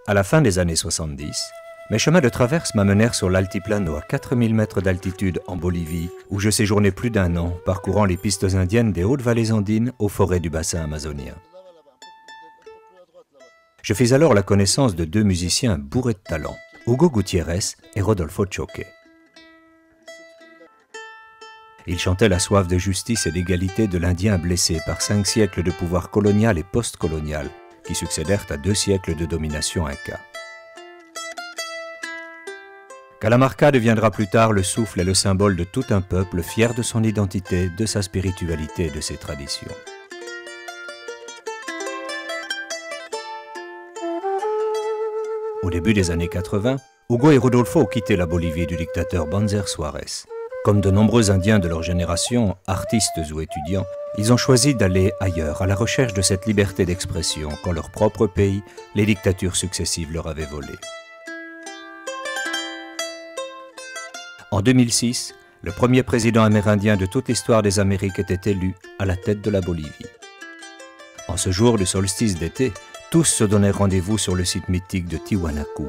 À la fin des années 70, mes chemins de traverse m'amenèrent sur l'altiplano à 4000 mètres d'altitude en Bolivie, où je séjournai plus d'1 an, parcourant les pistes indiennes des hautes vallées andines aux forêts du bassin amazonien. Je fis alors la connaissance de 2 musiciens bourrés de talent, Hugo Gutiérrez et Rodolfo Choque. Ils chantaient la soif de justice et d'égalité de l'Indien blessé par 5 siècles de pouvoir colonial et post-colonial, qui succédèrent à 2 siècles de domination inca. Calamarca deviendra plus tard le souffle et le symbole de tout un peuple fier de son identité, de sa spiritualité et de ses traditions. Au début des années 80, Hugo et Rodolfo ont quitté la Bolivie du dictateur Banzer Suárez. Comme de nombreux Indiens de leur génération, artistes ou étudiants, ils ont choisi d'aller ailleurs à la recherche de cette liberté d'expression qu'en leur propre pays, les dictatures successives leur avaient volée. En 2006, le premier président amérindien de toute l'histoire des Amériques était élu à la tête de la Bolivie. En ce jour du solstice d'été, tous se donnaient rendez-vous sur le site mythique de Tiwanaku.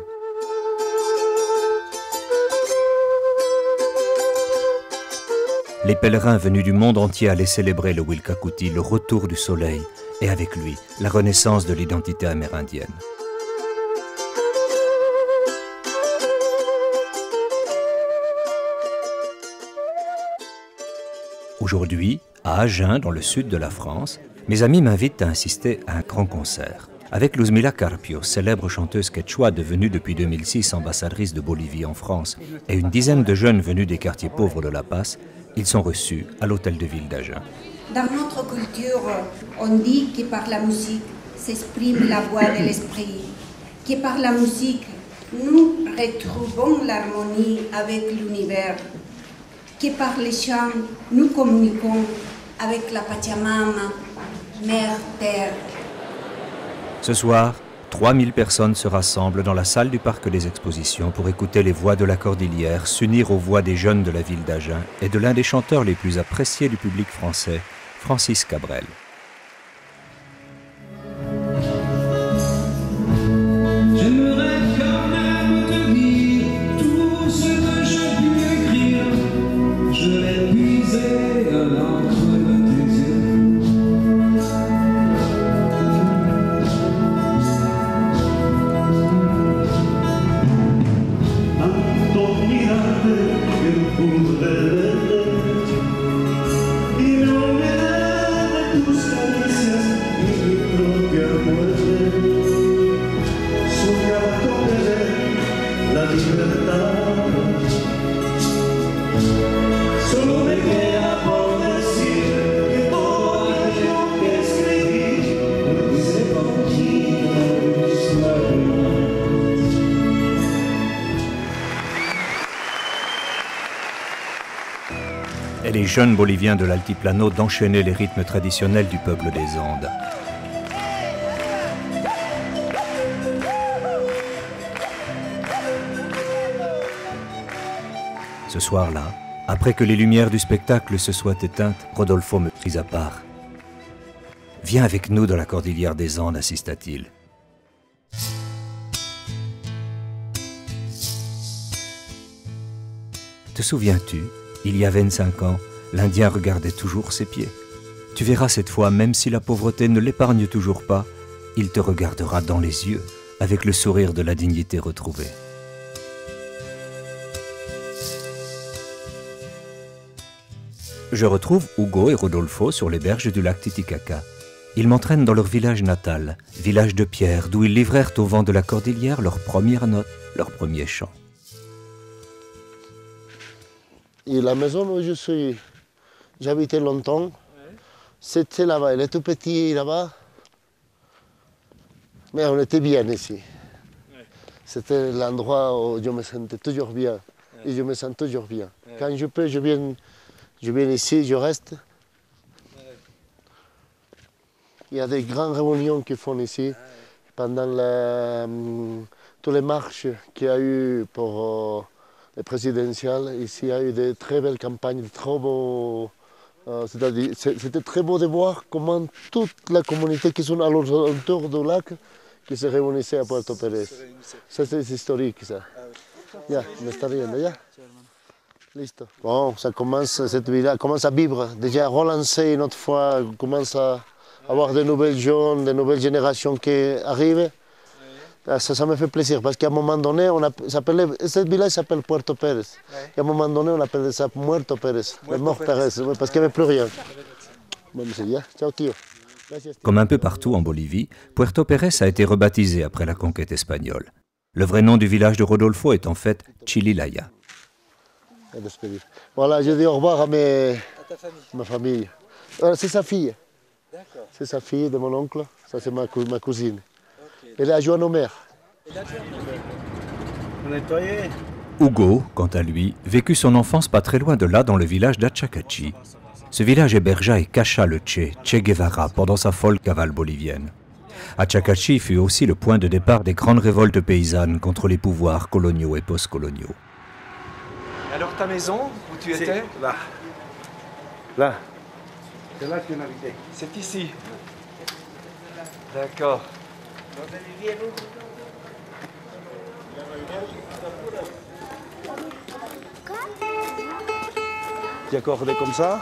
Les pèlerins venus du monde entier allaient célébrer le Wilcacuti, le retour du soleil, et avec lui, la renaissance de l'identité amérindienne. Aujourd'hui, à Agen, dans le sud de la France, mes amis m'invitent à assister à un grand concert. Avec Luzmila Carpio, célèbre chanteuse quechua devenue depuis 2006 ambassadrice de Bolivie en France, et une dizaine de jeunes venus des quartiers pauvres de La Paz, ils sont reçus à l'hôtel de ville d'Agen. Dans notre culture, on dit que par la musique s'exprime la voix de l'esprit, que par la musique, nous retrouvons l'harmonie avec l'univers, que par les chants, nous communiquons avec la Pachamama, Mère Terre. Ce soir, 3000 personnes se rassemblent dans la salle du Parc des Expositions pour écouter les voix de la Cordillère s'unir aux voix des jeunes de la ville d'Agen et de l'un des chanteurs les plus appréciés du public français, Francis Cabrel. Et les jeunes Boliviens de l'Altiplano d'enchaîner les rythmes traditionnels du peuple des Andes. Ce soir-là, après que les lumières du spectacle se soient éteintes, Rodolfo me prit à part. « Viens avec nous dans la cordillère des Andes », insista-t-il. Te souviens-tu, il y a 25 ans, l'Indien regardait toujours ses pieds. Tu verras cette fois, même si la pauvreté ne l'épargne toujours pas, il te regardera dans les yeux, avec le sourire de la dignité retrouvée. Je retrouve Hugo et Rodolfo sur les berges du lac Titicaca. Ils m'entraînent dans leur village natal, village de pierre, d'où ils livrèrent au vent de la cordillère leur première note, leur premier chant. Et la maison où j'habitais longtemps, c'était là-bas. Elle est tout petit là-bas, mais on était bien ici. C'était l'endroit où je me sentais toujours bien. Et je me sens toujours bien. Quand je peux, je viens ici, je reste. Il y a des grandes réunions qui font ici pendant toutes les marches qu'il y a eu pour les présidentielles. Ici, il y a eu de très belles campagnes, trop beaux. C'était très beau de voir comment toute la communauté qui sont alentour du lac, qui se réunissaient à Puerto Pérez. Ça, c'est historique, ça. Ya, me está riendo, ya. Listo. Bon, ça commence, cette ville-là commence à vivre, déjà relancée une autre fois, commence à avoir de nouvelles jeunes, de nouvelles générations qui arrivent. Ça me fait plaisir parce qu'à un moment donné, ce village s'appelle Puerto Pérez. Et à un moment donné, on appelait ça Muerto Pérez, le mort Pérez, parce qu'il n'y avait plus rien. Bon, monsieur, ya, ciao, tío. Comme un peu partout en Bolivie, Puerto Pérez a été rebaptisé après la conquête espagnole. Le vrai nom du village de Rodolfo est en fait Chililaya. Voilà, je dis au revoir à ma famille. C'est sa fille. C'est sa fille de mon oncle. Ça, c'est ma cousine. Elle est adjointe au maire. Hugo, quant à lui, vécut son enfance pas très loin de là, dans le village d'Achacachi. Ce village hébergea et cacha le Che Guevara, pendant sa folle cavale bolivienne. Achacachi fut aussi le point de départ des grandes révoltes paysannes contre les pouvoirs coloniaux et post-coloniaux. Alors ta maison, où tu étais? Là. Là. C'est là qu'on habitait. C'est ici. D'accord. J'ai accordé comme ça.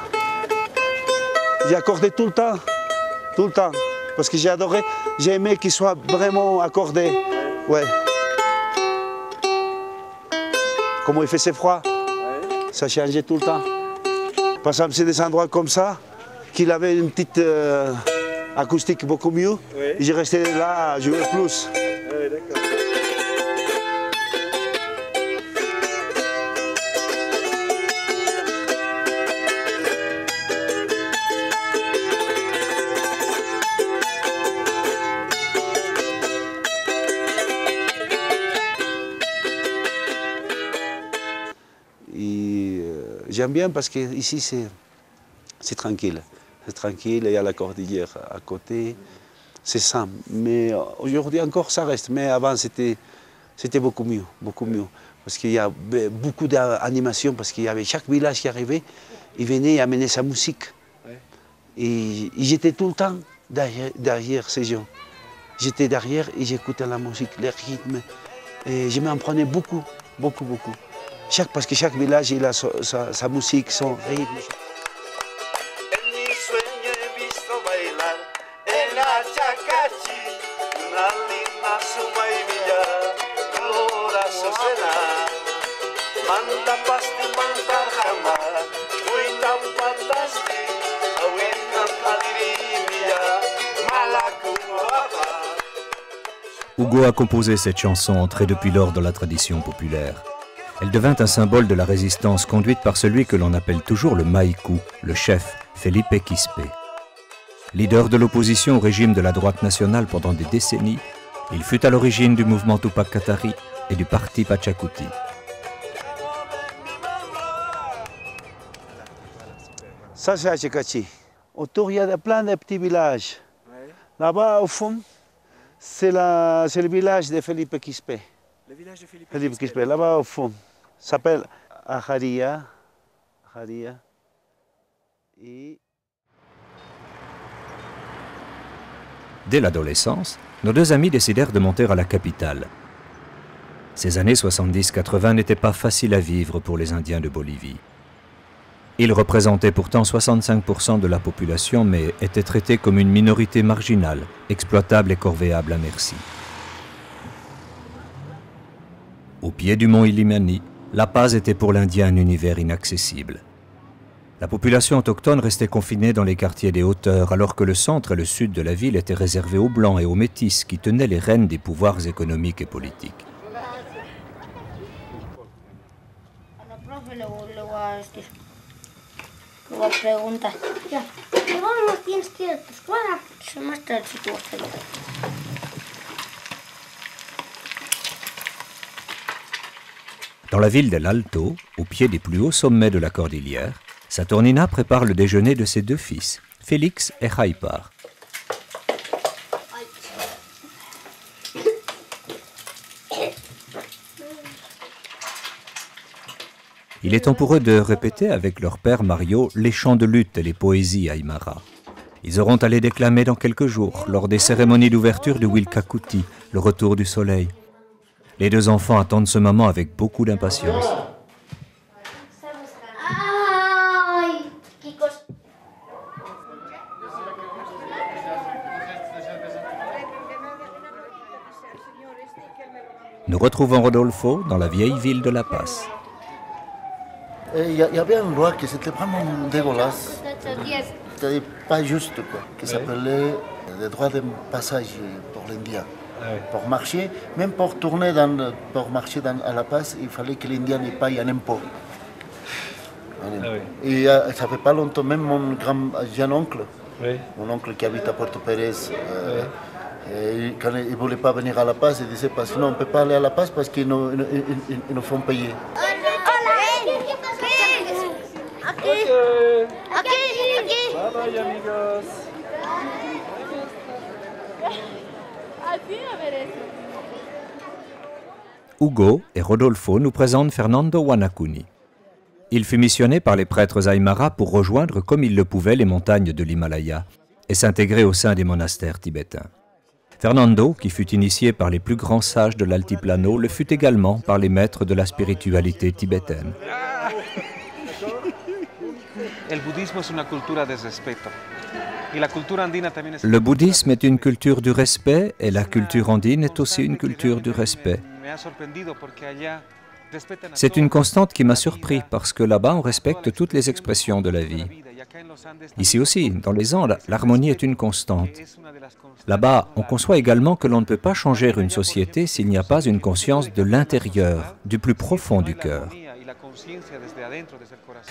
J'ai accordé tout le temps. Tout le temps. Parce que j'ai adoré, j'ai aimé qu'il soit vraiment accordé. Ouais. Comment il faisait froid. Ça changeait tout le temps. Par exemple, c'est des endroits comme ça, qu'il avait une petite acoustique beaucoup mieux. Oui. Et j'ai resté là à jouer plus. Oui, d'accord. J'aime bien parce qu'ici c'est tranquille. C'est tranquille, il y a la cordillère à côté, c'est simple. Mais aujourd'hui encore ça reste, mais avant c'était beaucoup mieux, beaucoup mieux. Parce qu'il y a beaucoup d'animations, parce qu'il y avait chaque village qui arrivait, il venait amener sa musique. Ouais. Et j'étais tout le temps derrière ces gens. J'étais derrière et j'écoutais la musique, les rythmes. Et je m'en prenais beaucoup, beaucoup, beaucoup. Parce que chaque village il a sa musique, son rythme. Hugo a composé cette chanson entrée depuis lors dans la tradition populaire. Elle devint un symbole de la résistance conduite par celui que l'on appelle toujours le Maïkou, le chef, Felipe Quispe. Leader de l'opposition au régime de la droite nationale pendant des décennies, il fut à l'origine du mouvement Tupac Katari et du parti Pachacuti. Ça c'est Achacachi. Autour il y a plein de petits villages. Là-bas au fond, c'est le village de Felipe Quispe. Le village de Felipe Quispe, là-bas au fond, s'appelle Ajaria. Et... Dès l'adolescence, nos deux amis décidèrent de monter à la capitale. Ces années 70-80 n'étaient pas faciles à vivre pour les Indiens de Bolivie. Ils représentaient pourtant 65% de la population, mais étaient traités comme une minorité marginale, exploitable et corvéable à merci. Au pied du mont Illimani, La Paz était pour l'Indien un univers inaccessible. La population autochtone restait confinée dans les quartiers des hauteurs, alors que le centre et le sud de la ville étaient réservés aux Blancs et aux Métis, qui tenaient les rênes des pouvoirs économiques et politiques. Dans la ville d'El Alto, au pied des plus hauts sommets de la cordillère, Saturnina prépare le déjeuner de ses deux fils, Félix et Jaipar. Il est temps pour eux de répéter avec leur père Mario les chants de lutte et les poésies aymara. Ils auront à les déclamer dans quelques jours, lors des cérémonies d'ouverture de Wilkakuti, le retour du soleil. Les deux enfants attendent ce moment avec beaucoup d'impatience. Nous retrouvons Rodolfo dans la vieille ville de La Paz. Il y avait une loi qui c'était vraiment dégueulasse, c'est-à-dire pas juste, quoi, qui s'appelait le droit de passage pour l'Indien. Pour marcher, même pour tourner, pour marcher à La Paz, il fallait que l'Indien paye un impôt. Et ça fait pas longtemps, même mon grand oncle, mon oncle qui habite à Puerto Pérez, quand il ne voulait pas venir à La Paz, il disait parce que non, on ne peut pas aller à La Paz parce qu'ils nous font payer. Bye, amigos. Hugo et Rodolfo nous présentent Fernando Wanakuni. Il fut missionné par les prêtres Aymara pour rejoindre comme il le pouvait les montagnes de l'Himalaya et s'intégrer au sein des monastères tibétains. Fernando, qui fut initié par les plus grands sages de l'altiplano, le fut également par les maîtres de la spiritualité tibétaine. Le bouddhisme est une culture du respect et la culture andine est aussi une culture du respect. C'est une constante qui m'a surpris parce que là-bas on respecte toutes les expressions de la vie. Ici aussi, dans les Andes, l'harmonie est une constante. Là-bas, on conçoit également que l'on ne peut pas changer une société s'il n'y a pas une conscience de l'intérieur, du plus profond du cœur.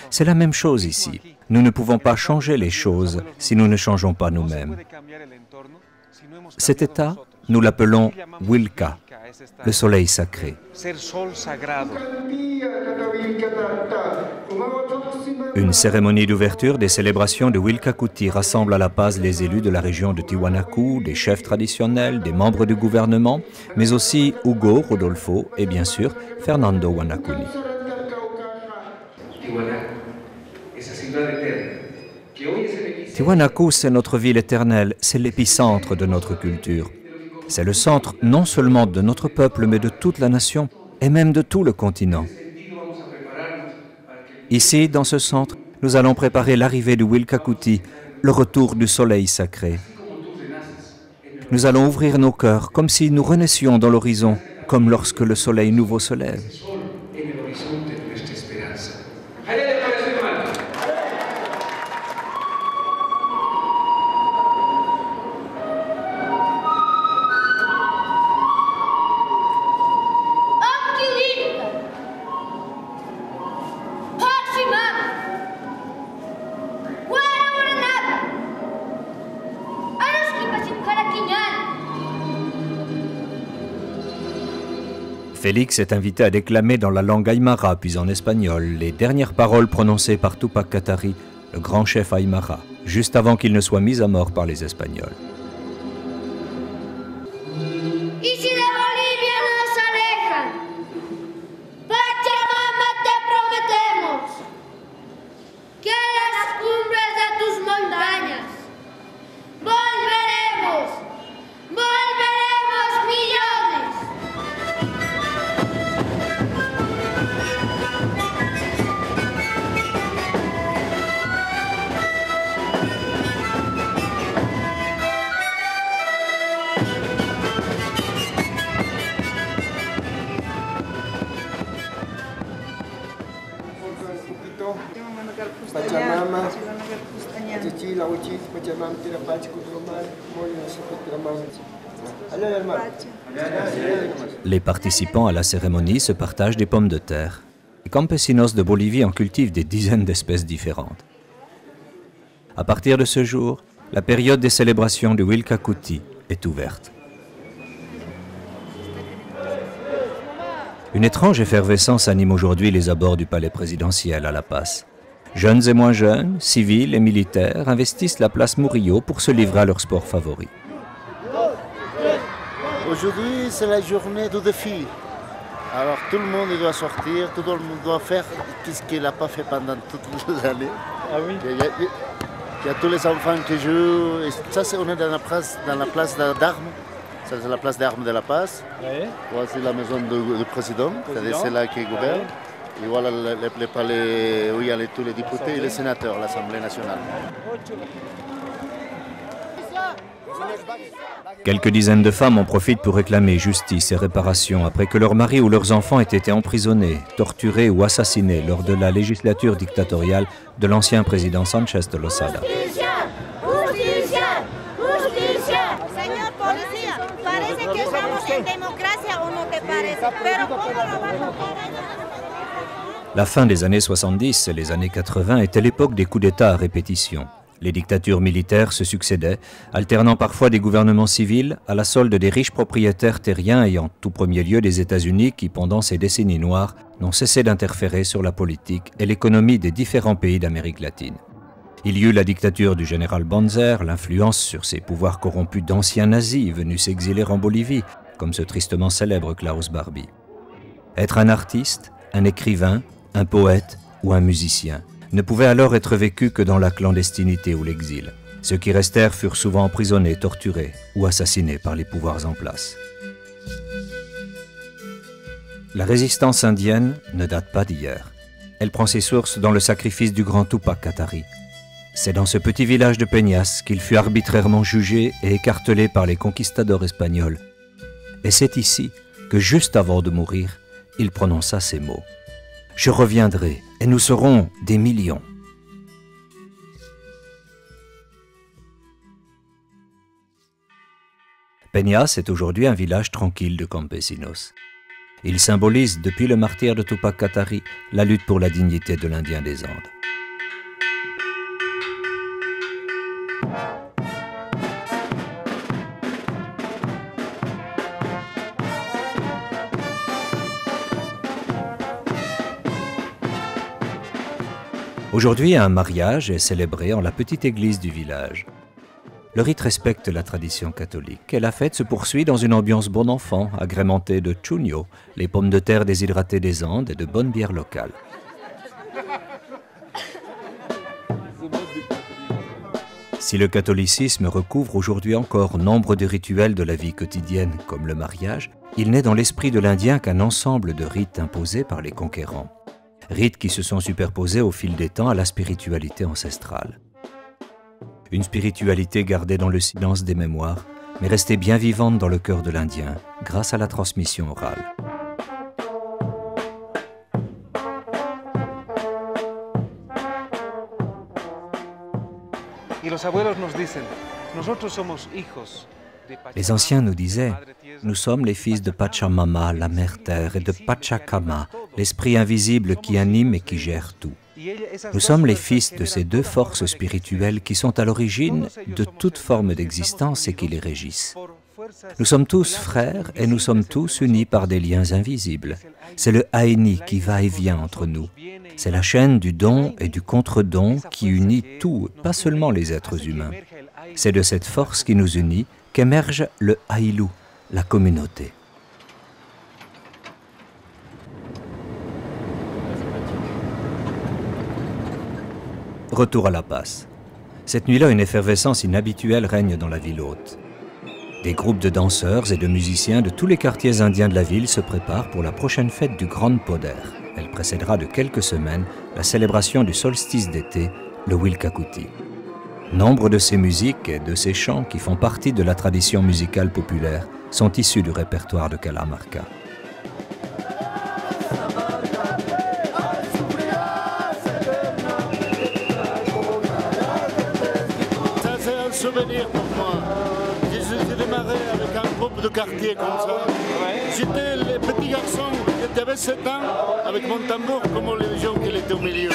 C'est la même chose ici. Nous ne pouvons pas changer les choses si nous ne changeons pas nous-mêmes. Cet état, nous l'appelons Wilka, le soleil sacré. Une cérémonie d'ouverture des célébrations de Wilkakuti rassemble à La Paz les élus de la région de Tiwanaku, des chefs traditionnels, des membres du gouvernement, mais aussi Hugo, Rodolfo et bien sûr Fernando Wanakuni. Tiwanaku, c'est notre ville éternelle, c'est l'épicentre de notre culture. C'est le centre non seulement de notre peuple, mais de toute la nation et même de tout le continent. Ici, dans ce centre, nous allons préparer l'arrivée du Wilkakuti, le retour du soleil sacré. Nous allons ouvrir nos cœurs comme si nous renaissions dans l'horizon, comme lorsque le soleil nouveau se lève. Félix est invité à déclamer dans la langue aymara, puis en espagnol, les dernières paroles prononcées par Tupac Katari, le grand chef aymara, juste avant qu'il ne soit mis à mort par les Espagnols. Les participants à la cérémonie se partagent des pommes de terre. Les campesinos de Bolivie en cultivent des dizaines d'espèces différentes. À partir de ce jour, la période des célébrations du Wilkakuti est ouverte. Une étrange effervescence anime aujourd'hui les abords du palais présidentiel à La Paz. Jeunes et moins jeunes, civils et militaires investissent la place Murillo pour se livrer à leur sport favori. Aujourd'hui, c'est la journée du défi. Alors tout le monde doit sortir, tout le monde doit faire ce qu'il n'a pas fait pendant toutes les années. Ah oui. Il y a tous les enfants qui jouent. Et ça, on est dans la place d'armes. Ça, c'est la place d'armes de la Paz. Ouais. Voici la maison du président, c'est-à-dire c'est là qui gouverne. Et voilà le palais où il y a tous les députés et les sénateurs, l'Assemblée nationale. Quelques dizaines de femmes en profitent pour réclamer justice et réparation après que leurs maris ou leurs enfants aient été emprisonnés, torturés ou assassinés lors de la législature dictatoriale de l'ancien président Sánchez de Losada. Señor policía, parece que estamos en democracia o no te parece, pero ¿cómo lo va a tocar? La fin des années 70 et les années 80 était l'époque des coups d'État à répétition. Les dictatures militaires se succédaient, alternant parfois des gouvernements civils à la solde des riches propriétaires terriens et en tout premier lieu des États-Unis qui, pendant ces décennies noires, n'ont cessé d'interférer sur la politique et l'économie des différents pays d'Amérique latine. Il y eut la dictature du général Banzer, l'influence sur ses pouvoirs corrompus d'anciens nazis venus s'exiler en Bolivie, comme ce tristement célèbre Klaus Barbie. Être un artiste, un écrivain, un poète ou un musicien ne pouvait alors être vécu que dans la clandestinité ou l'exil. Ceux qui restèrent furent souvent emprisonnés, torturés ou assassinés par les pouvoirs en place. La résistance indienne ne date pas d'hier. Elle prend ses sources dans le sacrifice du grand Tupac Katari. C'est dans ce petit village de Peñas qu'il fut arbitrairement jugé et écartelé par les conquistadors espagnols. Et c'est ici que, juste avant de mourir, il prononça ces mots. « Je reviendrai et nous serons des millions. » Peñas est aujourd'hui un village tranquille de campesinos. Il symbolise, depuis le martyre de Tupac Katari, la lutte pour la dignité de l'Indien des Andes. Aujourd'hui, un mariage est célébré en la petite église du village. Le rite respecte la tradition catholique et la fête se poursuit dans une ambiance bon enfant, agrémentée de chuño, les pommes de terre déshydratées des Andes et de bonnes bières locales. Si le catholicisme recouvre aujourd'hui encore nombre de rituels de la vie quotidienne, comme le mariage, il n'est dans l'esprit de l'Indien qu'un ensemble de rites imposés par les conquérants. Rites qui se sont superposés au fil des temps à la spiritualité ancestrale. Une spiritualité gardée dans le silence des mémoires, mais restée bien vivante dans le cœur de l'Indien, grâce à la transmission orale. Les anciens nous disaient, nous sommes les fils de Pachamama, la mère terre, et de Pachacama, l'esprit invisible qui anime et qui gère tout. Nous sommes les fils de ces deux forces spirituelles qui sont à l'origine de toute forme d'existence et qui les régissent. Nous sommes tous frères et nous sommes tous unis par des liens invisibles. C'est le Aini qui va et vient entre nous. C'est la chaîne du don et du contre-don qui unit tout, pas seulement les êtres humains. C'est de cette force qui nous unit qu'émerge le Aïlou, la communauté. Retour à La Paz. Cette nuit-là, une effervescence inhabituelle règne dans la ville haute. Des groupes de danseurs et de musiciens de tous les quartiers indiens de la ville se préparent pour la prochaine fête du Grand Poder. Elle précédera de quelques semaines la célébration du solstice d'été, le Wilcacuti. Nombre de ces musiques et de ces chants qui font partie de la tradition musicale populaire sont issus du répertoire de Calamarca. Ça, c'est un souvenir pour moi. J'ai démarré avec un groupe de quartier comme ça. J'étais le petit garçon qui avait 7 ans avec mon tambour comme les gens qui étaient au milieu.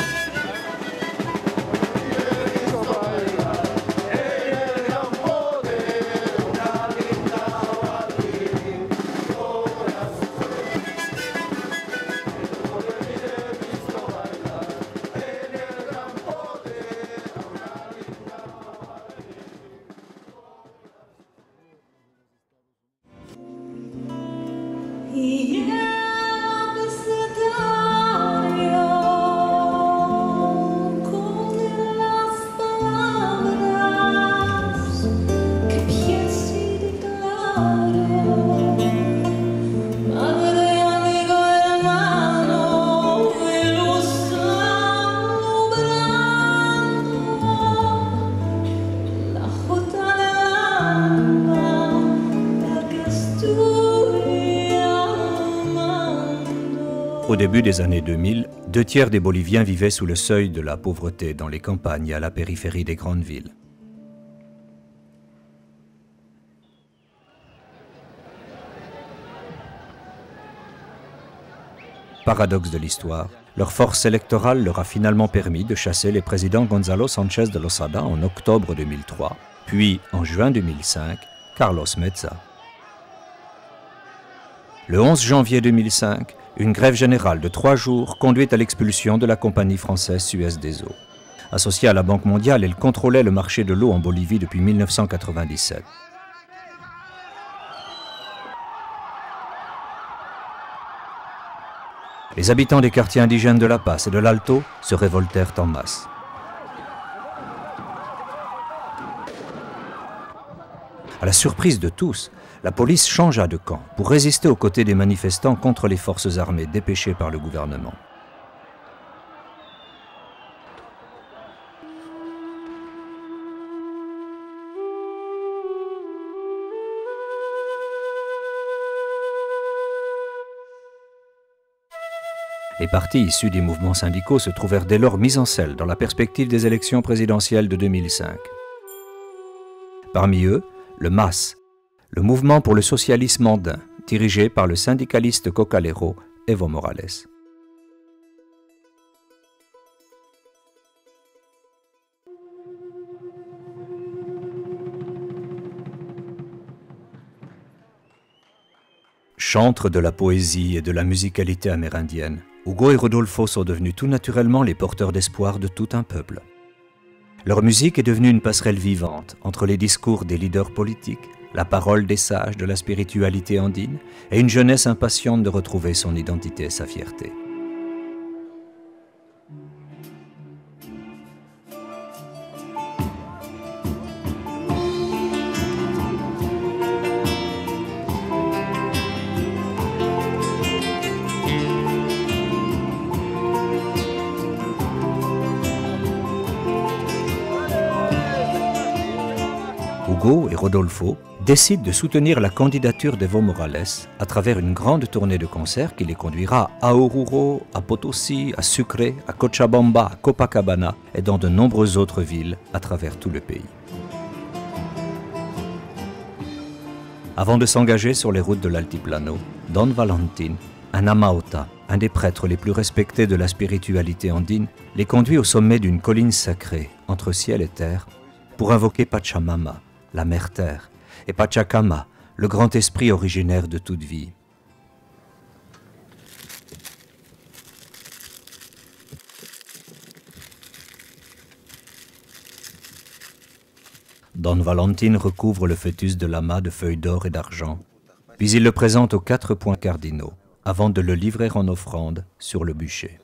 Au début des années 2000, 2/3 des Boliviens vivaient sous le seuil de la pauvreté dans les campagnes et à la périphérie des grandes villes. Paradoxe de l'histoire, leur force électorale leur a finalement permis de chasser les présidents Gonzalo Sanchez de Losada en octobre 2003, puis en juin 2005, Carlos Meza. Le 11 janvier 2005, une grève générale de 3 jours conduit à l'expulsion de la compagnie française Suez des Eaux. Associée à la Banque mondiale, elle contrôlait le marché de l'eau en Bolivie depuis 1997. Les habitants des quartiers indigènes de La Paz et de l'Alto se révoltèrent en masse. À la surprise de tous, la police changea de camp pour résister aux côtés des manifestants contre les forces armées dépêchées par le gouvernement. Les partis issus des mouvements syndicaux se trouvèrent dès lors mis en selle dans la perspective des élections présidentielles de 2005. Parmi eux, le MAS, le mouvement pour le socialisme andin, dirigé par le syndicaliste cocalero Evo Morales. Chantres de la poésie et de la musicalité amérindienne, Hugo et Rodolfo sont devenus tout naturellement les porteurs d'espoir de tout un peuple. Leur musique est devenue une passerelle vivante entre les discours des leaders politiques, la parole des sages de la spiritualité andine et une jeunesse impatiente de retrouver son identité et sa fierté. Hugo et Rodolfo décident de soutenir la candidature d'Evo Morales à travers une grande tournée de concerts qui les conduira à Oruro, à Potosí, à Sucre, à Cochabamba, à Copacabana et dans de nombreuses autres villes à travers tout le pays. Avant de s'engager sur les routes de l'Altiplano, Don Valentin, un Amaota, un des prêtres les plus respectés de la spiritualité andine, les conduit au sommet d'une colline sacrée entre ciel et terre pour invoquer Pachamama, la mère-terre, et Pachacama, le grand esprit originaire de toute vie. Don Valentin recouvre le fœtus de lama de feuilles d'or et d'argent, puis il le présente aux 4 points cardinaux, avant de le livrer en offrande sur le bûcher.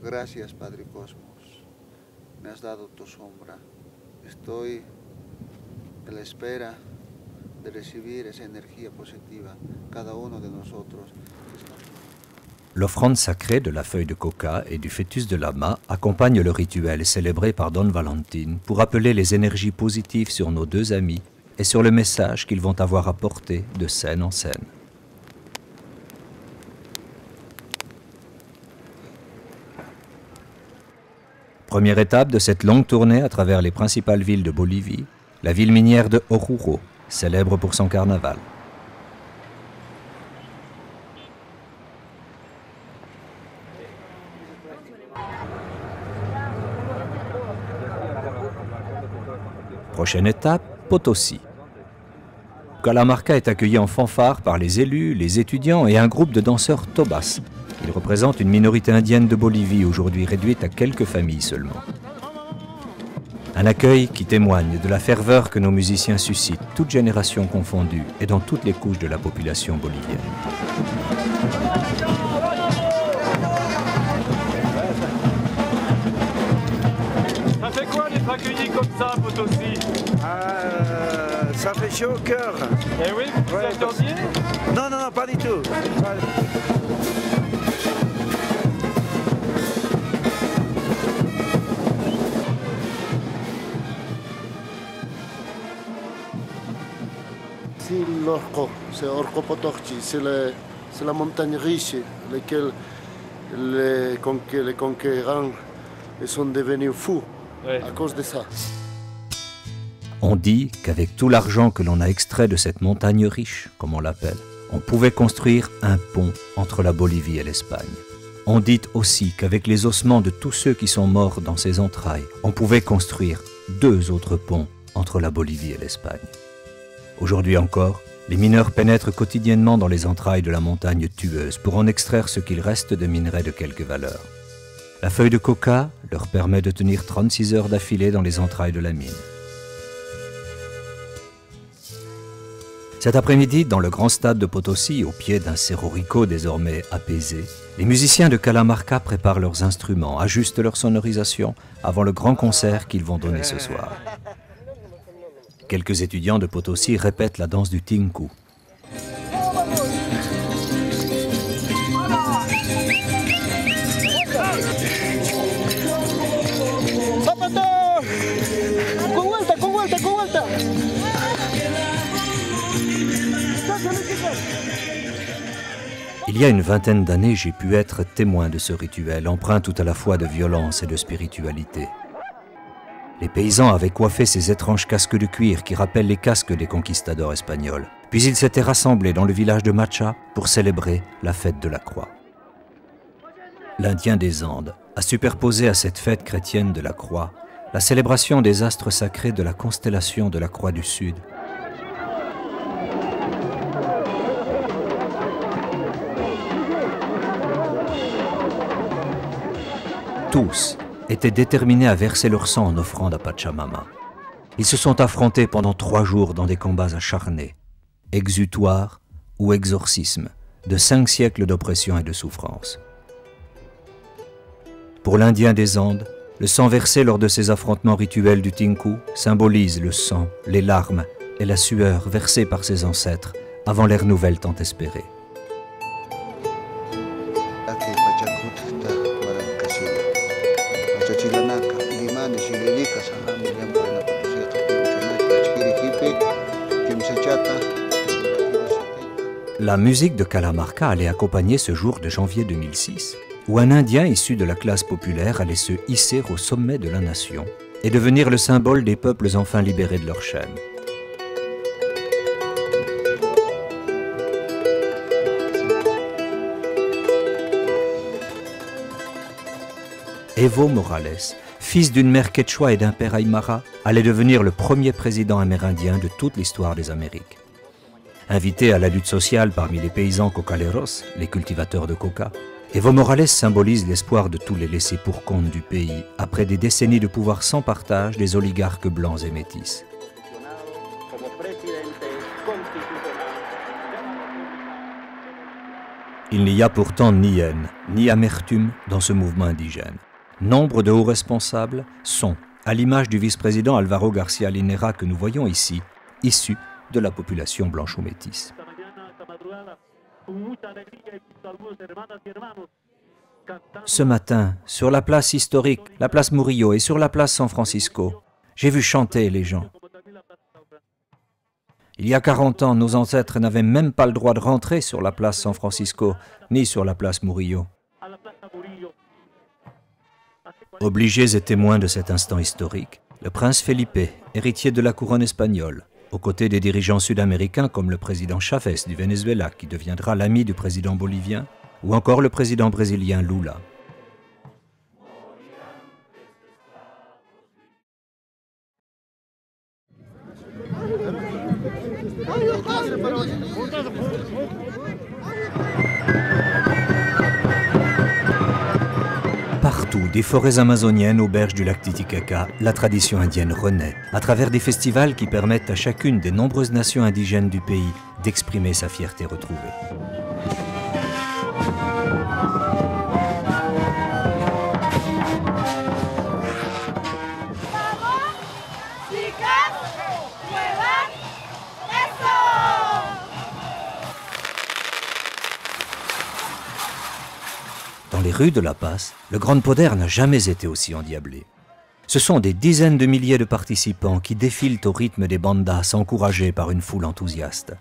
Gracias, Padre Cosmos. Me has dado tu sombra. Estoy a la espera de recibir esa energía positiva, cada uno de nosotros. L'offrande sacrée de la feuille de coca et du fœtus de lama accompagne le rituel célébré par Don Valentin pour appeler les énergies positives sur nos 2 amis et sur le message qu'ils vont avoir apporté de scène en scène. Première étape de cette longue tournée à travers les principales villes de Bolivie, la ville minière de Oruro, célèbre pour son carnaval. Prochaine étape, Potosí. Calamarca est accueilli en fanfare par les élus, les étudiants et un groupe de danseurs tobas. Il représente une minorité indienne de Bolivie, aujourd'hui réduite à quelques familles seulement. Un accueil qui témoigne de la ferveur que nos musiciens suscitent, toutes générations confondues et dans toutes les couches de la population bolivienne. Ça fait quoi d'être accueilli comme ça à Potosí? Ça fait chaud au cœur. Eh oui, vous attendiez? Non, non, non, pas du tout. C'est l'orco, c'est Orco Potorchi, c'est le C'est la montagne riche, laquelle les conquérants sont devenus fous à cause de ça. On dit qu'avec tout l'argent que l'on a extrait de cette montagne riche, comme on l'appelle, on pouvait construire un pont entre la Bolivie et l'Espagne. On dit aussi qu'avec les ossements de tous ceux qui sont morts dans ses entrailles, on pouvait construire 2 autres ponts entre la Bolivie et l'Espagne. Aujourd'hui encore, les mineurs pénètrent quotidiennement dans les entrailles de la montagne tueuse pour en extraire ce qu'il reste de minerais de quelque valeur. La feuille de coca leur permet de tenir 36 heures d'affilée dans les entrailles de la mine. Cet après-midi, dans le grand stade de Potosí, au pied d'un Cerro Rico désormais apaisé, les musiciens de Calamarca préparent leurs instruments, ajustent leur sonorisation avant le grand concert qu'ils vont donner ce soir. Quelques étudiants de Potosí répètent la danse du tinku. Il y a une vingtaine d'années, j'ai pu être témoin de ce rituel, empreint tout à la fois de violence et de spiritualité. Les paysans avaient coiffé ces étranges casques de cuir qui rappellent les casques des conquistadors espagnols. Puis ils s'étaient rassemblés dans le village de Macha pour célébrer la fête de la Croix. L'Indien des Andes a superposé à cette fête chrétienne de la Croix la célébration des astres sacrés de la constellation de la Croix du Sud. Tous étaient déterminés à verser leur sang en offrande à Pachamama. Ils se sont affrontés pendant 3 jours dans des combats acharnés, exutoires ou exorcismes, de 5 siècles d'oppression et de souffrance. Pour l'Indien des Andes, le sang versé lors de ces affrontements rituels du Tinku symbolise le sang, les larmes et la sueur versées par ses ancêtres avant l'ère nouvelle tant espérée. La musique de Calamarca allait accompagner ce jour de janvier 2006, où un Indien issu de la classe populaire allait se hisser au sommet de la nation et devenir le symbole des peuples enfin libérés de leurs chaînes. Evo Morales, fils d'une mère quechua et d'un père aymara, allait devenir le premier président amérindien de toute l'histoire des Amériques. Invité à la lutte sociale parmi les paysans cocaleros, les cultivateurs de coca, Evo Morales symbolise l'espoir de tous les laissés pour compte du pays après des décennies de pouvoir sans partage des oligarques blancs et métis. Il n'y a pourtant ni haine, ni amertume dans ce mouvement indigène. Nombre de hauts responsables sont, à l'image du vice-président Alvaro García Linera que nous voyons ici, issus de la population blanche ou métisse. Ce matin, sur la place historique, la place Murillo et sur la place San Francisco, j'ai vu chanter les gens. Il y a 40 ans, nos ancêtres n'avaient même pas le droit de rentrer sur la place San Francisco, ni sur la place Murillo. Obligés et témoins de cet instant historique, le prince Felipe, héritier de la couronne espagnole, aux côtés des dirigeants sud-américains comme le président Chavez du Venezuela, qui deviendra l'ami du président bolivien, ou encore le président brésilien Lula. Partout, des forêts amazoniennes aux berges du lac Titicaca, la tradition indienne renaît, à travers des festivals qui permettent à chacune des nombreuses nations indigènes du pays d'exprimer sa fierté retrouvée. Dans les rues de La Paz, le Grand Poder n'a jamais été aussi endiablé. Ce sont des dizaines de milliers de participants qui défilent au rythme des bandas encouragés par une foule enthousiaste.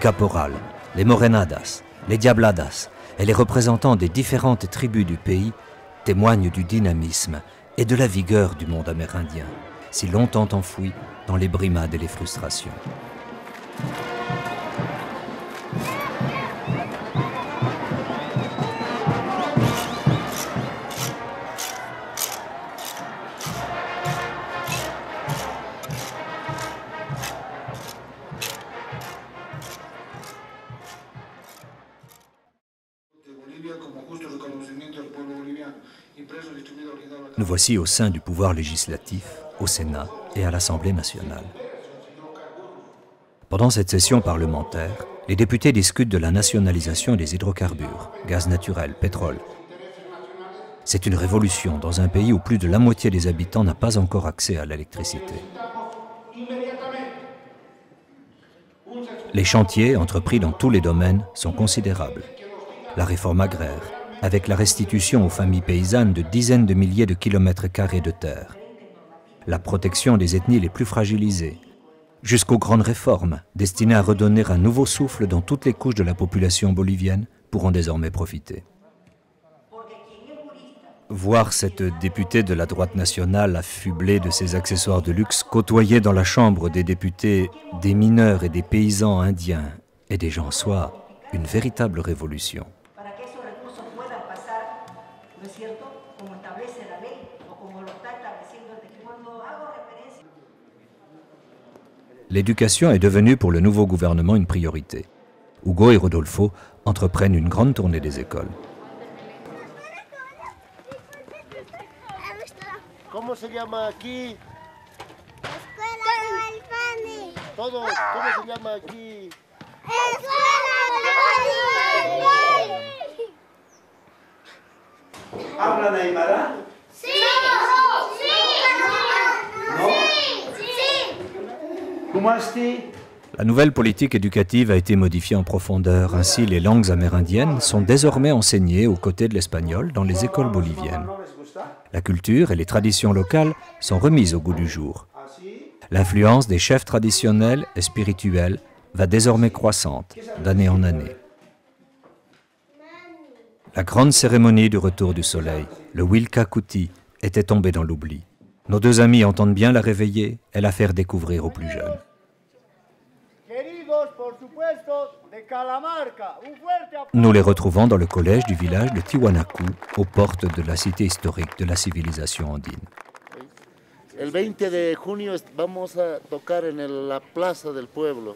caporales, les morenadas, les diabladas et les représentants des différentes tribus du pays témoignent du dynamisme et de la vigueur du monde amérindien, si longtemps enfoui dans les brimades et les frustrations. Nous voici au sein du pouvoir législatif, au Sénat et à l'Assemblée nationale. Pendant cette session parlementaire, les députés discutent de la nationalisation des hydrocarbures, gaz naturel, pétrole. C'est une révolution dans un pays où plus de la moitié des habitants n'a pas encore accès à l'électricité. Les chantiers, entrepris dans tous les domaines, sont considérables. La réforme agraire, avec la restitution aux familles paysannes de dizaines de milliers de kilomètres carrés de terre. La protection des ethnies les plus fragilisées, jusqu'aux grandes réformes destinées à redonner un nouveau souffle dont toutes les couches de la population bolivienne pourront désormais profiter. Voir cette députée de la droite nationale affublée de ses accessoires de luxe côtoyer dans la Chambre des députés des mineurs et des paysans indiens et des gens sois une véritable révolution. L'éducation est devenue pour le nouveau gouvernement une priorité. Hugo et Rodolfo entreprennent une grande tournée des écoles. ¿Cómo se llama aquí? Escuela Cabalpani. Todos, ¿cómo se llama aquí? Escuela Cabalpani. ¿Hablan aymara? Sí. Sí. No? Sí. Kumasti? La nouvelle politique éducative a été modifiée en profondeur. Ainsi, les langues amérindiennes sont désormais enseignées aux côtés de l'espagnol dans les écoles boliviennes. La culture et les traditions locales sont remises au goût du jour. L'influence des chefs traditionnels et spirituels va désormais croissante d'année en année. La grande cérémonie du retour du soleil, le Wilcacuti, était tombée dans l'oubli. Nos deux amis entendent bien la réveiller et la faire découvrir aux plus jeunes. Nous les retrouvons dans le collège du village de Tiwanaku, aux portes de la cité historique de la civilisation andine. El 20 de junio vamos a tocar en la plaza del pueblo.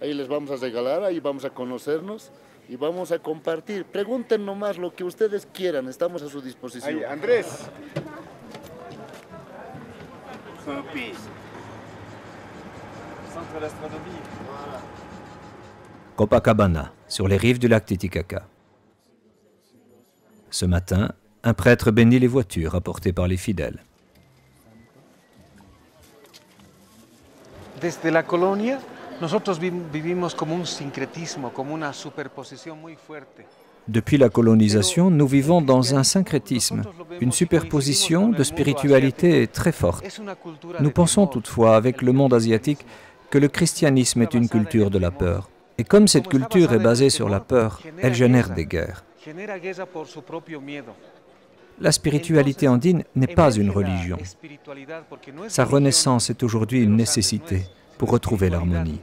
Ahí les vamos a regalar, ahí vamos a conocernos y vamos a compartir. Pregunten nomás lo que ustedes quieran, estamos a su disposición. Ay, Andrés. Centre d'astronomie. Copacabana, sur les rives du lac Titicaca. Ce matin, un prêtre bénit les voitures apportées par les fidèles. Desde la colonia, nosotros vivimos como un sincretismo, como una superposición muy fuerte. Depuis la colonisation, nous vivons dans un syncrétisme, une superposition de spiritualité très forte. Nous pensons toutefois, avec le monde asiatique, que le christianisme est une culture de la peur. Et comme cette culture est basée sur la peur, elle génère des guerres. La spiritualité andine n'est pas une religion. Sa renaissance est aujourd'hui une nécessité pour retrouver l'harmonie.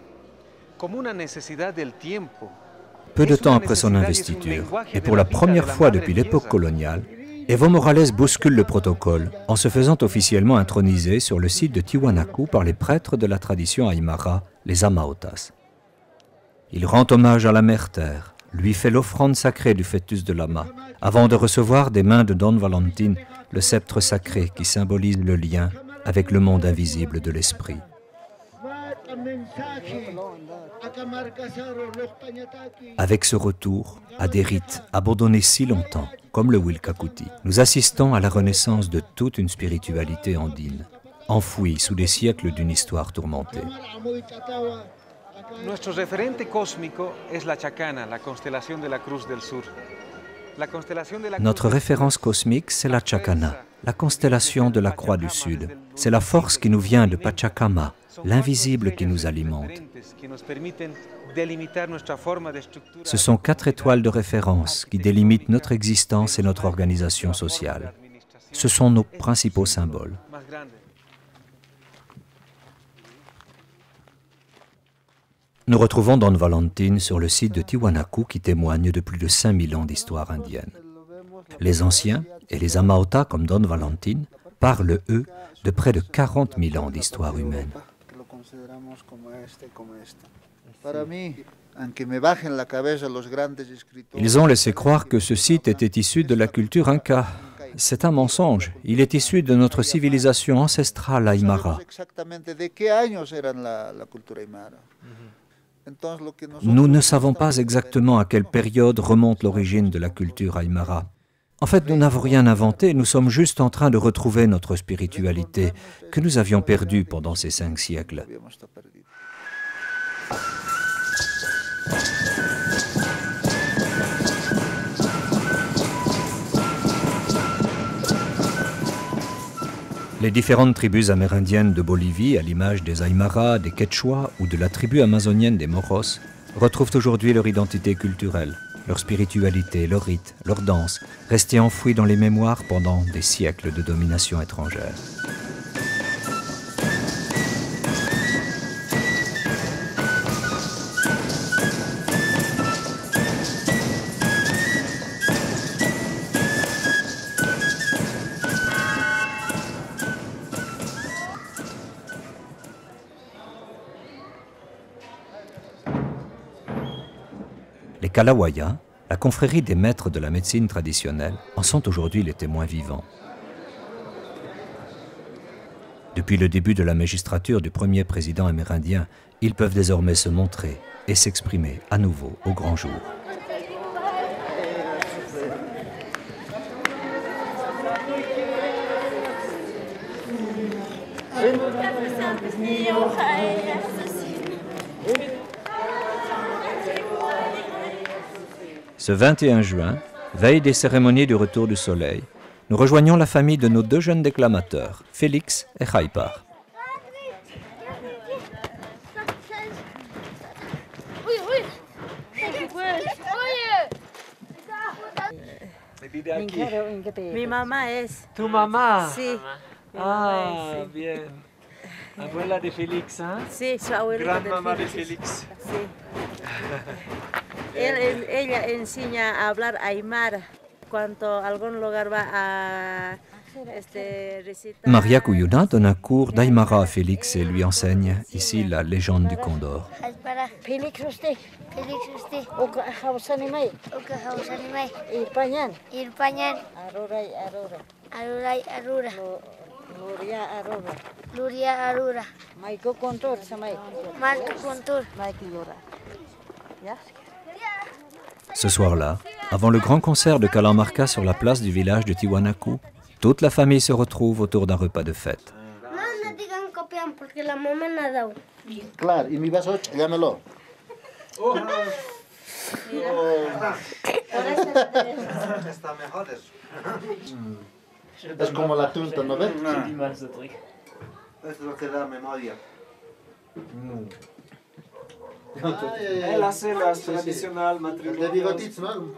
Peu de temps après son investiture, et pour la première fois depuis l'époque coloniale, Evo Morales bouscule le protocole en se faisant officiellement introniser sur le site de Tiwanaku par les prêtres de la tradition aymara, les Amaotas. Il rend hommage à la mère terre, lui fait l'offrande sacrée du fœtus de lama, avant de recevoir des mains de Don Valentin le sceptre sacré qui symbolise le lien avec le monde invisible de l'esprit. Avec ce retour à des rites abandonnés si longtemps, comme le Wilcacuti, nous assistons à la renaissance de toute une spiritualité andine, enfouie sous des siècles d'une histoire tourmentée. Nuestro referente cósmico es la Chacana, la constelación de la Cruz del Sur. Notre référence cosmique, c'est la Chacana, la constellation de la Croix du Sud. C'est la force qui nous vient de Pachacama, l'invisible qui nous alimente. Ce sont 4 étoiles de référence qui délimitent notre existence et notre organisation sociale. Ce sont nos principaux symboles. Nous retrouvons Don Valentin sur le site de Tiwanaku qui témoigne de plus de 5000 ans d'histoire indienne. Les anciens et les Amaota comme Don Valentin parlent, eux, de près de 40 000 ans d'histoire humaine. Ils ont laissé croire que ce site était issu de la culture inca. C'est un mensonge. Il est issu de notre civilisation ancestrale aymara. Nous ne savons pas exactement à quelle période remonte l'origine de la culture aymara. En fait, nous n'avons rien inventé, nous sommes juste en train de retrouver notre spiritualité que nous avions perdue pendant ces 5 siècles. Les différentes tribus amérindiennes de Bolivie, à l'image des Aymaras, des Quechua ou de la tribu amazonienne des Moros, retrouvent aujourd'hui leur identité culturelle, leur spiritualité, leurs rites, leurs danses, restées enfouies dans les mémoires pendant des siècles de domination étrangère. Les Kalawaya, la confrérie des maîtres de la médecine traditionnelle, en sont aujourd'hui les témoins vivants. Depuis le début de la magistrature du premier président amérindien, ils peuvent désormais se montrer et s'exprimer à nouveau au grand jour. Ce 21 juin, veille des cérémonies du retour du soleil, nous rejoignons la famille de nos 2 jeunes déclamateurs, Félix et Jaipar. Mi mamá es. Tu mamá. Sí. Ah, bien. Abuela de Félix, ¿eh? Sí, su abuelita Gran mamá de Félix. Sí. Ella enseña a hablar aymara. Cuando algún lugar va a recitar... Maria Kuyuna donne un cours d'Aymara à Félix et lui enseigne ici la légende du Condor. Félix usted. Félix usted. Oka hausanimai. Oka hausanimai. Irpanyan. Irpanyan. Arurai arura. Arurai arura. Luria arura. Luria arura. Maiko kontur samai. Maiko kontur. Maiko yura. Ya. Ce soir-là, avant le grand concert de Calamarca sur la place du village de Tiwanaku, toute la famille se retrouve autour d'un repas de fête. No digan copian porque la mamá me ha dado. Claro, y mi vaso, llámelo. Está mejor eso. Es como la turta, ¿no ves? Es lo que da memoria. Él hace la tradicional matrimonio. De bigotitos, ¿no?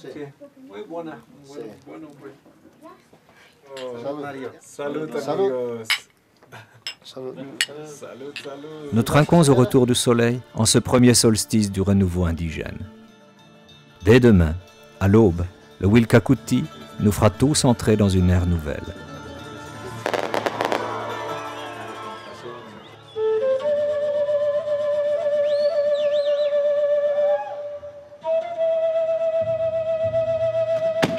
Sí. Muy buena. Sí. Bueno, pues. Salud. Salud, Salud. amigos. Salud. Salud, salud. Nous trinquons au retour du soleil en ce premier solstice du renouveau indigène. Dès demain, à l'aube, le Wilkakuti nous fera tous entrer dans une ère nouvelle.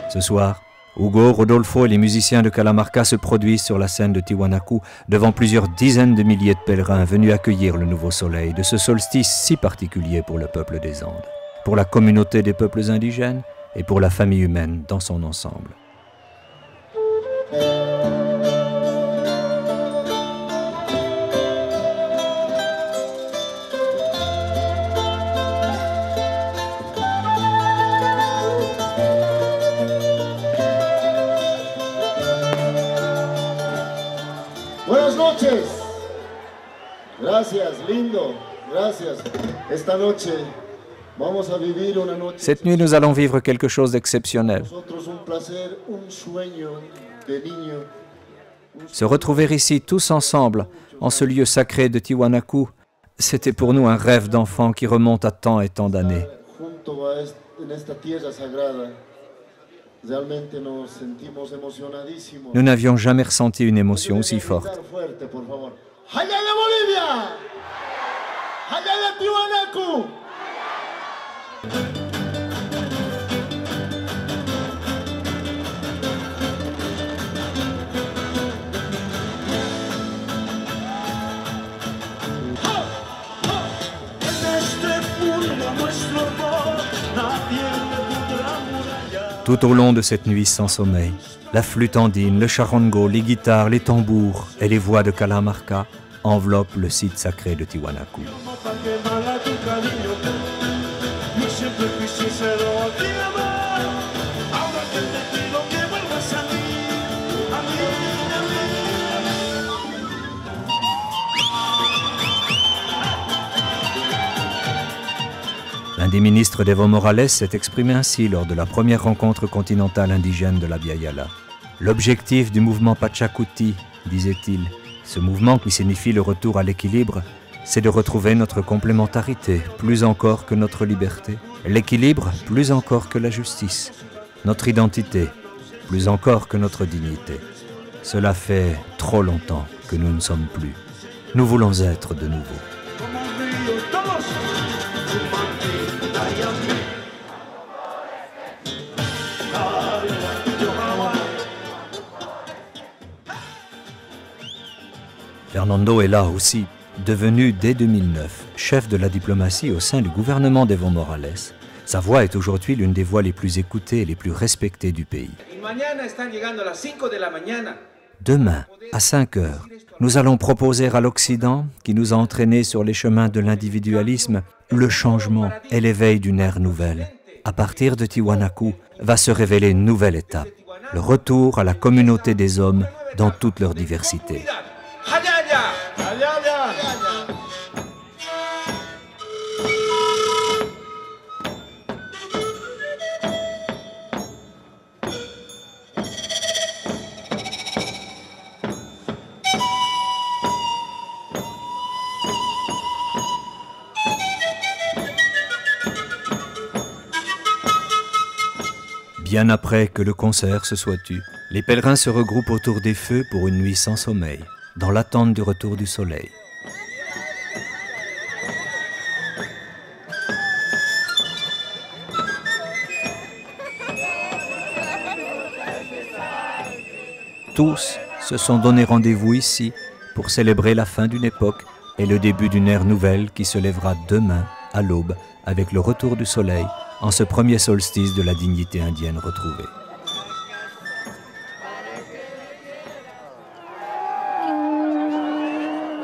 Ce soir, Hugo, Rodolfo et les musiciens de Calamarca se produisent sur la scène de Tiwanaku devant plusieurs dizaines de milliers de pèlerins venus accueillir le nouveau soleil de ce solstice si particulier pour le peuple des Andes, pour la communauté des peuples indigènes et pour la famille humaine dans son ensemble. Cette nuit, nous allons vivre quelque chose d'exceptionnel. Se retrouver ici tous ensemble, en ce lieu sacré de Tiwanaku, c'était pour nous un rêve d'enfant qui remonte à tant et tant d'années. Nous n'avions jamais ressenti une émotion aussi forte. Tout au long de cette nuit sans sommeil, la flûte andine, le charango, les guitares, les tambours et les voix de Calamarca enveloppent le site sacré de Tiwanaku. L'un des ministres d'Evo Morales s'est exprimé ainsi lors de la première rencontre continentale indigène de la Biayala. L'objectif du mouvement Pachacuti, disait-il, ce mouvement qui signifie le retour à l'équilibre, c'est de retrouver notre complémentarité, plus encore que notre liberté, l'équilibre, plus encore que la justice, notre identité, plus encore que notre dignité. Cela fait trop longtemps que nous ne sommes plus. Nous voulons être de nouveau. Fernando est là aussi, devenu dès 2009 chef de la diplomatie au sein du gouvernement d'Evo Morales. Sa voix est aujourd'hui l'une des voix les plus écoutées et les plus respectées du pays. Demain, à 5 heures, nous allons proposer à l'Occident, qui nous a entraînés sur les chemins de l'individualisme, le changement et l'éveil d'une ère nouvelle. À partir de Tiwanaku, va se révéler une nouvelle étape, le retour à la communauté des hommes dans toute leur diversité. Bien après que le concert se soit tu, les pèlerins se regroupent autour des feux pour une nuit sans sommeil, dans l'attente du retour du soleil. Tous se sont donné rendez-vous ici pour célébrer la fin d'une époque et le début d'une ère nouvelle qui se lèvera demain à l'aube avec le retour du soleil en ce premier solstice de la dignité indienne retrouvée.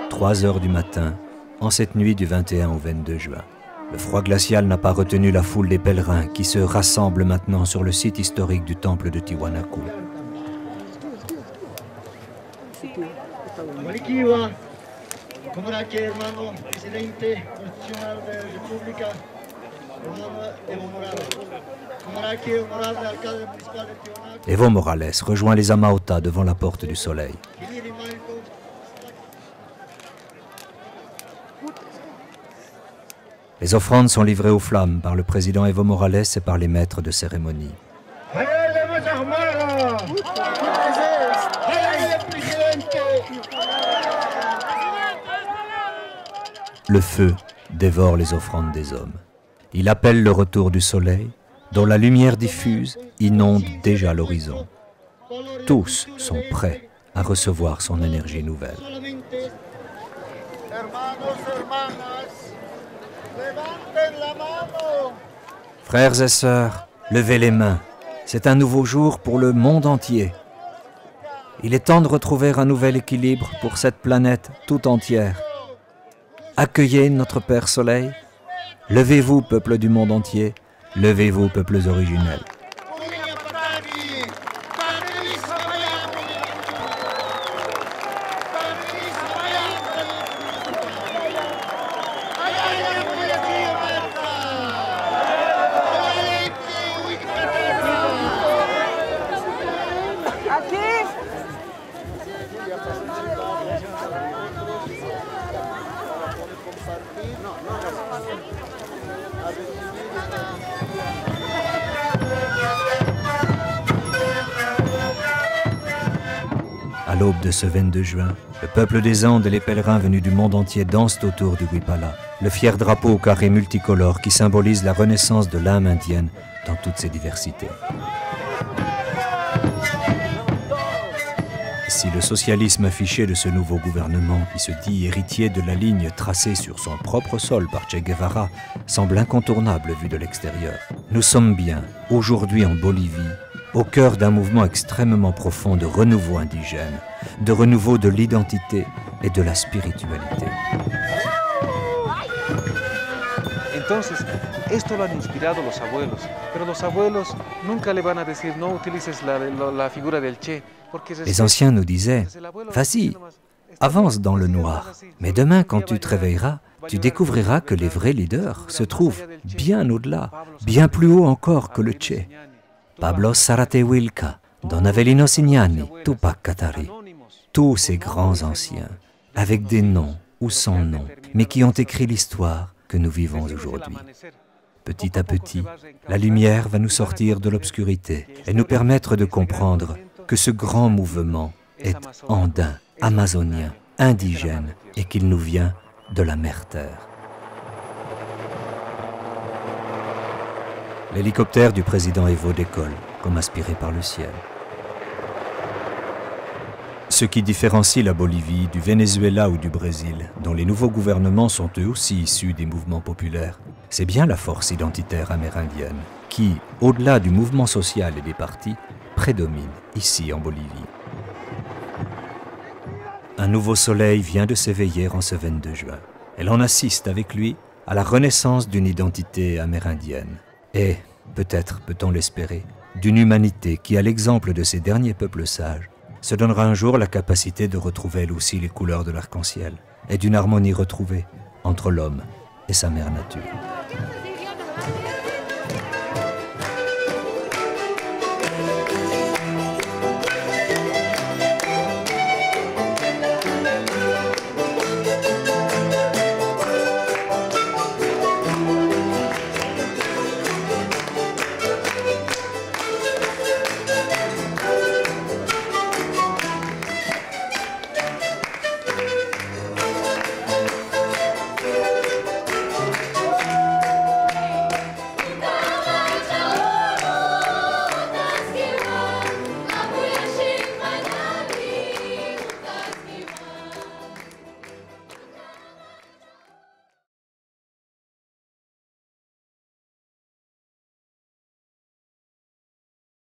« 3 heures du matin, en cette nuit du 21 au 22 juin. Le froid glacial n'a pas retenu la foule des pèlerins qui se rassemblent maintenant sur le site historique du temple de Tiwanaku. Evo Morales rejoint les Amaota devant la porte du soleil. Les offrandes sont livrées aux flammes par le président Evo Morales et par les maîtres de cérémonie. Le feu dévore les offrandes des hommes. Il appelle le retour du soleil, dont la lumière diffuse inonde déjà l'horizon. Tous sont prêts à recevoir son énergie nouvelle. Frères et sœurs, levez les mains. C'est un nouveau jour pour le monde entier. Il est temps de retrouver un nouvel équilibre pour cette planète tout entière. Accueillez notre Père Soleil. Levez-vous, peuples du monde entier. Levez-vous, peuples originels. l'aube de ce 22 juin, le peuple des Andes et les pèlerins venus du monde entier dansent autour du Huipala, le fier drapeau au carré multicolore qui symbolise la renaissance de l'âme indienne dans toutes ses diversités. Si le socialisme affiché de ce nouveau gouvernement, qui se dit héritier de la ligne tracée sur son propre sol par Che Guevara, semble incontournable vu de l'extérieur, nous sommes bien, aujourd'hui en Bolivie, au cœur d'un mouvement extrêmement profond de renouveau indigène, de renouveau de l'identité et de la spiritualité. Entonces, esto lo han inspirado los abuelos, pero los abuelos nunca le van a decir no utilices la figura del Che. Les anciens nous disaient, vas-y, avance dans le noir, mais demain quand tu te réveilleras, tu découvriras que les vrais leaders se trouvent bien au-delà, bien plus haut encore que le Che. Pablo Zarate-Huilca, Don Avelino Signani, Tupac Katari, tous ces grands anciens, avec des noms ou sans nom, mais qui ont écrit l'histoire que nous vivons aujourd'hui. Petit à petit, la lumière va nous sortir de l'obscurité et nous permettre de comprendre que ce grand mouvement est andin, amazonien, indigène et qu'il nous vient de la mère-terre. L'hélicoptère du président Evo décolle, comme aspiré par le ciel. Ce qui différencie la Bolivie du Venezuela ou du Brésil, dont les nouveaux gouvernements sont eux aussi issus des mouvements populaires, c'est bien la force identitaire amérindienne qui, au-delà du mouvement social et des partis, prédomine ici en Bolivie. Un nouveau soleil vient de s'éveiller en ce 22 juin. Et l'on assiste avec lui à la renaissance d'une identité amérindienne. Et, peut-être peut-on l'espérer, d'une humanité qui, à l'exemple de ces derniers peuples sages, se donnera un jour la capacité de retrouver elle aussi les couleurs de l'arc-en-ciel et d'une harmonie retrouvée entre l'homme et sa mère nature.